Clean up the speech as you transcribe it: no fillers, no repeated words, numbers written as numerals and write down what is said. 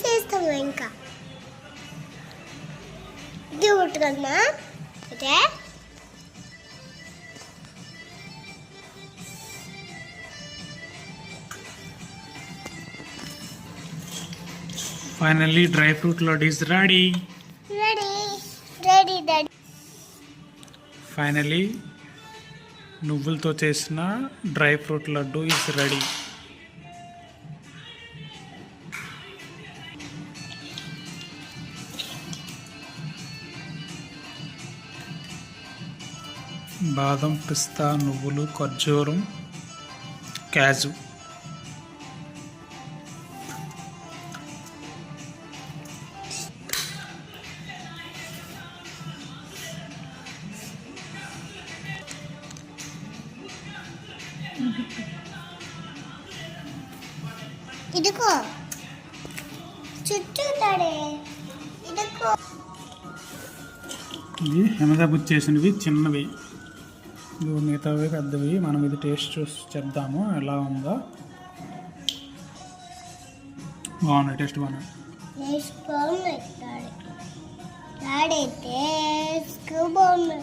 చేస్తాము ఇంకా ఇది ఉంటుందమ్మా అదే Finally, dry fruit laddu is ready. Ready, Daddy. Finally, నువ్వులతో చేసిన dry fruit laddu is ready. బాదం, పిస్తా, నువ్వులు, ఖర్జూరం, క్యాజు. ఇదిగో చుట్టూ తడే ఇదిగో ఇవి ఎనగబుచ్చి చేసినవి చిన్నవి, ఇవి మిగతావి పెద్దవి. మనం ఇది టేస్ట్ చూసి చెప్దాము ఎలా ఉందో. బాగున్నాయి, టేస్ట్ బాగున్నాయి. బాగున్నాయి.